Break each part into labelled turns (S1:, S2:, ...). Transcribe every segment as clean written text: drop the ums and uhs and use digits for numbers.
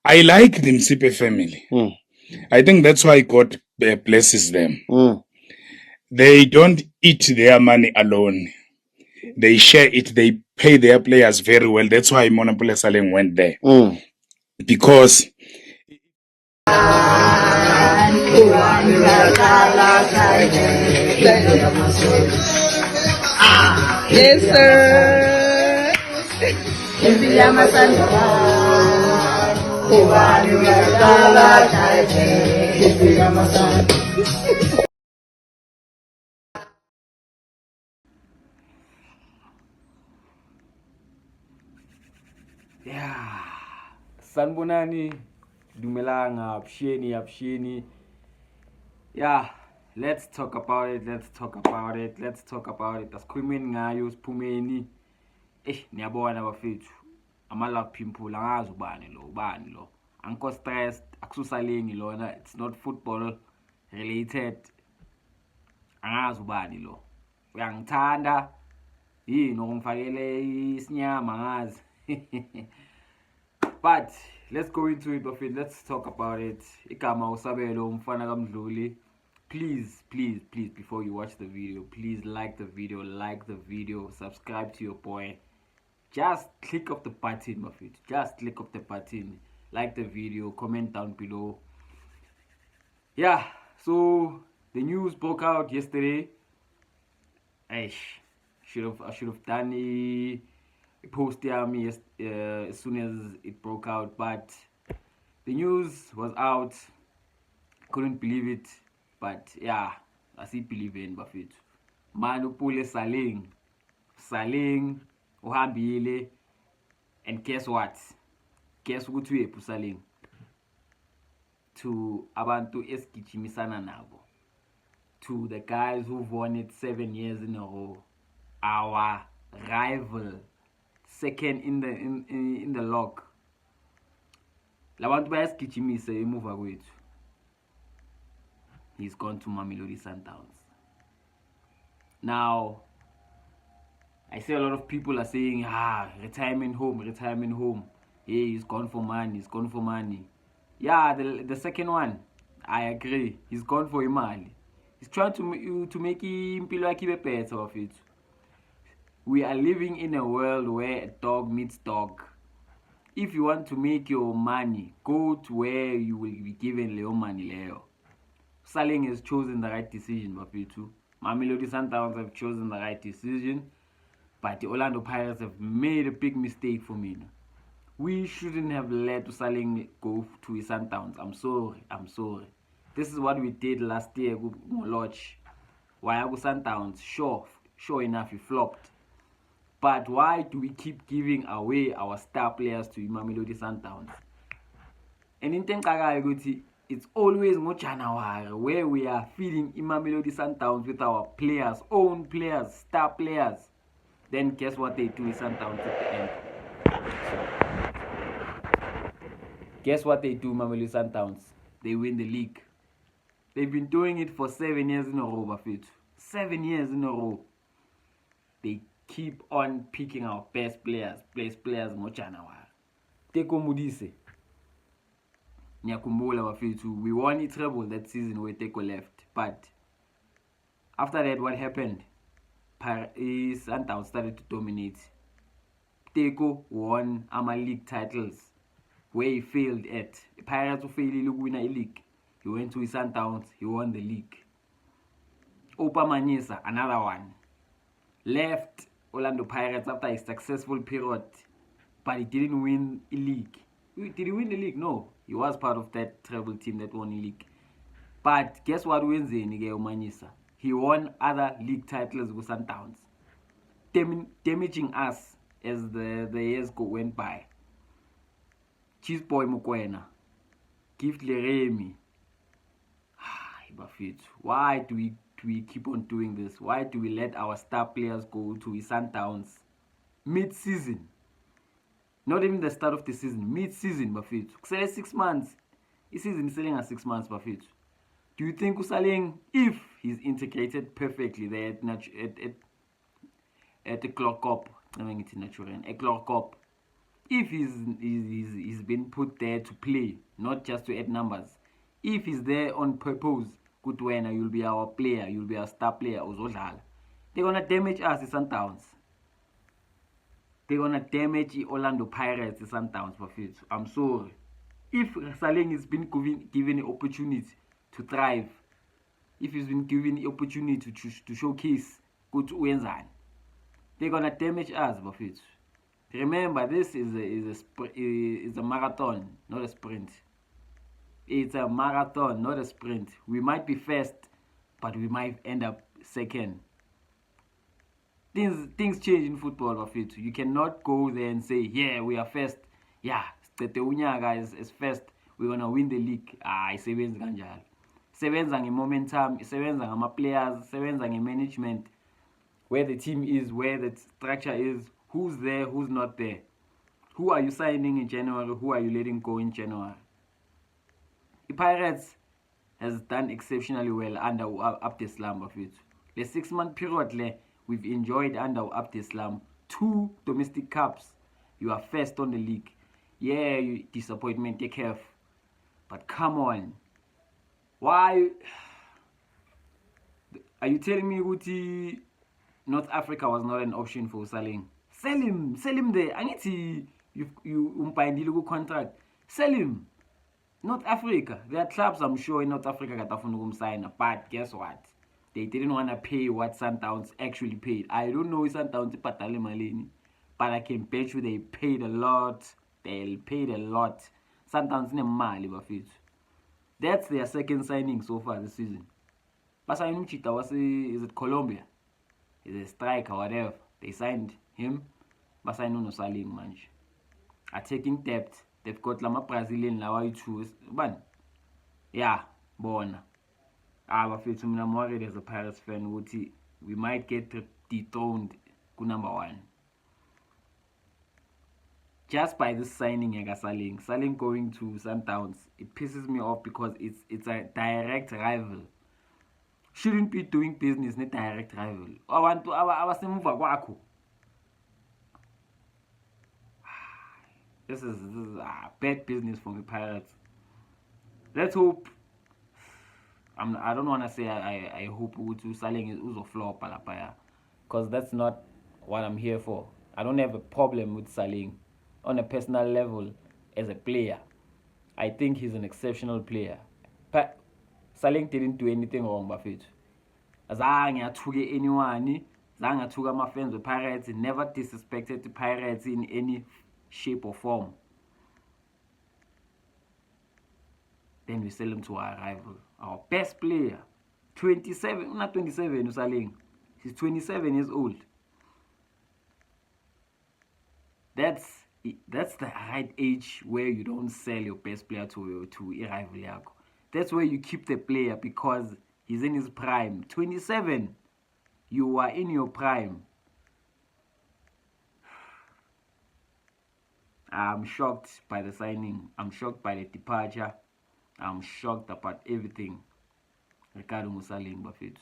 S1: I like the Msipe family. I think that's why God blesses them. They don't eat their money alone. They share it. They pay their players very well. That's why Monopole Saleng went there. Because
S2: yes, sir.
S3: Yeah, sanibonani, dumelanga, absheni. Yeah, let's talk about it. Asikhulumeni ngayo siphumeni. Niyabona bafethu. Ama-love pimple angazi ubani lo. Angikho stressed, akususalengi lona. It's not football related. Angazi ubani lo. Uyangithanda. Yini ongifakele isinyama ngazi. But let's go into it, Buffett. Let's talk about it. Igama usabelo umfana kaMdluli. Please, before you watch the video, please like the video, subscribe to your boy. Just click off the button, Buffett. Just click off the button, like the video, comment down below. Yeah, so the news broke out yesterday. I should have done a post me as soon as it broke out, but the news was out. Couldn't believe it, but yeah, I still believe in Buffett. Manupule Saleng uhambile, and guess what? Guess ukuthi uyephi Saleng? To abantu esigijimisana nabo, to the guys who've won it 7 years in a row, our rival, second in the log. Labantu bayasigijimise emuva kwethu. He's gone to Mamelodi Sundowns. Now, I see a lot of people are saying, retirement home. Hey, he's gone for money. Yeah, the second one, I agree. He's gone for imali. He's trying to make impilo yakhe better of it. We are living in a world where a dog meets dog. If you want to make your money, go to where you will be given Leo money Leo. Saleng has chosen the right decision, Bapitu. Mamelodi Sundowns have chosen the right decision, but the Orlando Pirates have made a big mistake for me. We shouldn't have let Saleng go to his Sundowns. I'm sorry. This is what we did last year with Moloch. Why Sundowns? Sure enough, he flopped. But why do we keep giving away our star players to Mamelodi Sundowns? And in Tenkaka, it's always January where we are feeding Mamelodi Sundowns with our players, own players, star players. Then guess what they do with Sundowns at the end? Guess what they do, Mamelodi Sundowns? They win the league. They've been doing it for 7 years in a row, Buffett. 7 years in a row. They keep on picking our best players January. Teko Modise. Nyakumbula Bafethu. We won a treble that season where Teko left. But after that, what happened? Sundowns started to dominate. Teko won our league titles where he failed at. Pirates failed to win a league. He went to his Sundowns, he won the league. Opa Manyisa, another one. Left Orlando Pirates after a successful period, but he didn't win a league. Did he win the league? No. He was part of that treble team that won the league. But guess what wins Nigel Manyisa? He won other league titles with Sundowns, damaging us as the years went by. Cheese Boy Mokoena, Gift Leremi. Why do we keep on doing this? Why do we let our star players go to Sundowns mid-season? Not even the start of the season, mid-season, Buffett. 6 months. This season is selling at 6 months, Buffett. Do you think Saleng, if he's integrated perfectly there at the clock up, a clock up, if he's been put there to play, not just to add numbers, if he's there on purpose, good winner, you'll be our player, you'll be our star player, uzodlala. They're gonna damage us, the Sundowns. They're gonna damage the Orlando Pirates, the Sundowns, bafethu. I'm sorry. If Saleng has been given the opportunity to thrive, if he's been given the opportunity to showcase good wenzani, they're gonna damage us, bafethu. Remember, this is a marathon, not a sprint. It's a marathon, not a sprint. We might be first, but we might end up second. Things change in football, bafethu. You cannot go there and say, yeah, we are first. Yeah, Unyaka is first. We're gonna win the league. Isebenza kanjalo. Sebenza nge-momentum, sebenza ngama-players, sebenza nge-management, where the team is, where the structure is, who's there, who's not there. Who are you signing in January? Who are you letting go in January? The Pirates has done exceptionally well under Abdeslam, bafethu. The 6-month period we've enjoyed under Abdeslam 2 domestic cups. You are first on the league. Yeah, disappointment, take care. But come on. Why are you telling me Uti North Africa was not an option for Saleng? Sell him there. I need to you umpayindile contract. Sell him. North Africa. There are clubs I'm sure in North Africa that have sign, but guess what? They didn't want to pay what Sundowns actually paid. I don't know if Sundowns patale malini, but I can bet you they paid a lot. They paid a lot. Sundowns ne mali bafethu. That's their second signing so far this season. Basa Chita was is it Colombia? Is a striker, whatever. They signed him. Basa no Saleng manch. Are taking depth. They've got Lama Brazilian Lawa you choose. But yeah, born. Bafethu mina I'm worried as a Pirates fan. We might get dethroned to number 1. Just by this signing, Saleng going to Sundowns, it pisses me off because it's a direct rival. Shouldn't be doing business, not direct rival. I want to abasemuva kwakho. This is bad business for the Pirates. Let's hope. I don't want to say I hope Saleng is a flop, because that's not what I'm here for. I don't have a problem with Saleng. On a personal level, as a player, I think he's an exceptional player. But Saleng didn't do anything wrong, bafethu. Zange athuke anyone, zange athuka my friends with Pirates, he never disrespected the Pirates in any shape or form. Then we sell him to our rival, our best player, 27, not 27, Saleng. He's 27 years old. That's the right age where you don't sell your best player to a rival. That's where you keep the player because he's in his prime. 27, you are in your prime. I'm shocked by the signing. I'm shocked by the departure. I'm shocked about everything. Ricardo Saleng bafethu.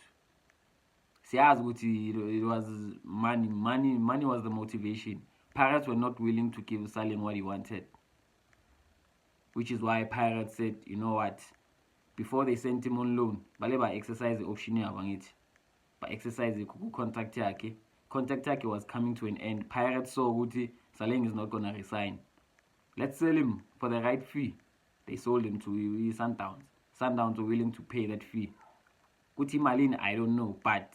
S3: It was money. Money was the motivation. Pirates were not willing to give Saleng what he wanted. Which is why Pirates said, you know what, before they sent him on loan, baleba exercise the option here, but exercise the contract yake. Contract yake was coming to an end. Pirates saw Guti Saleng is not gonna resign. Let's sell him for the right fee. They sold him to Sundowns. Sundowns were willing to pay that fee. Guti Malin, I don't know, but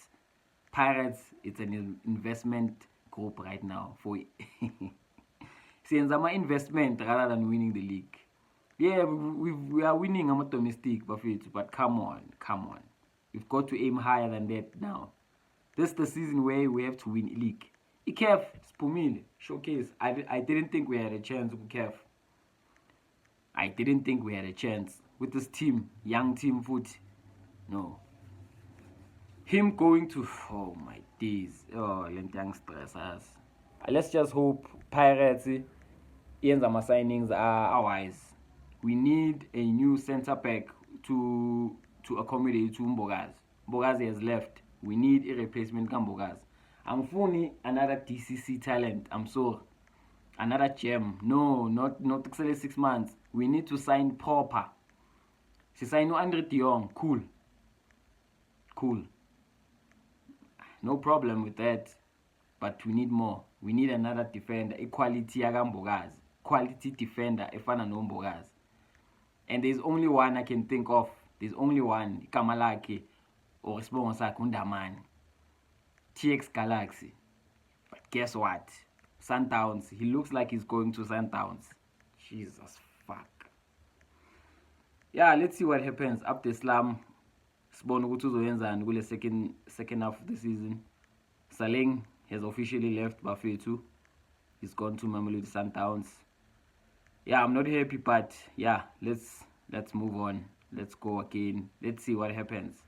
S3: Pirates, it's an investment group right now for since I'm an investment rather than winning the league. Yeah, we are winning a domestic, but come on. We've got to aim higher than that now. This is the season where we have to win league. ICAF, Spumile, showcase. I didn't think we had a chance with ICAF. I didn't think we had a chance with this team, young team foot. No. Him going to, oh my days, young stress us. Let's just hope Pirates ends my signings are wise. We need a new centre back to accommodate to Mbogazi. Mbogazi has left. We need a replacement for Mbogazi. I'm phoning another DCC talent. I'm sorry. another gem. No, not 6 months. We need to sign proper. She signed Andre de Jong. Cool. No problem with that. But we need more. We need another defender. Equality yakambokazi. Quality defender efana nombokazi. And there's only one I can think of. There's only one. Kamalaki or Sibongo sakhe uNdamani. TX Galaxy. But guess what? Sundowns. He looks like he's going to Sundowns. Jesus fuck. Yeah, let's see what happens. After Islam, sibone ukuthi uzoyenzani kule second half of the season. Saleng has officially left Bafethu. He's gone to Mamelodi Sundowns. Yeah, I'm not happy, but yeah, let's move on. Let's go again. Let's see what happens.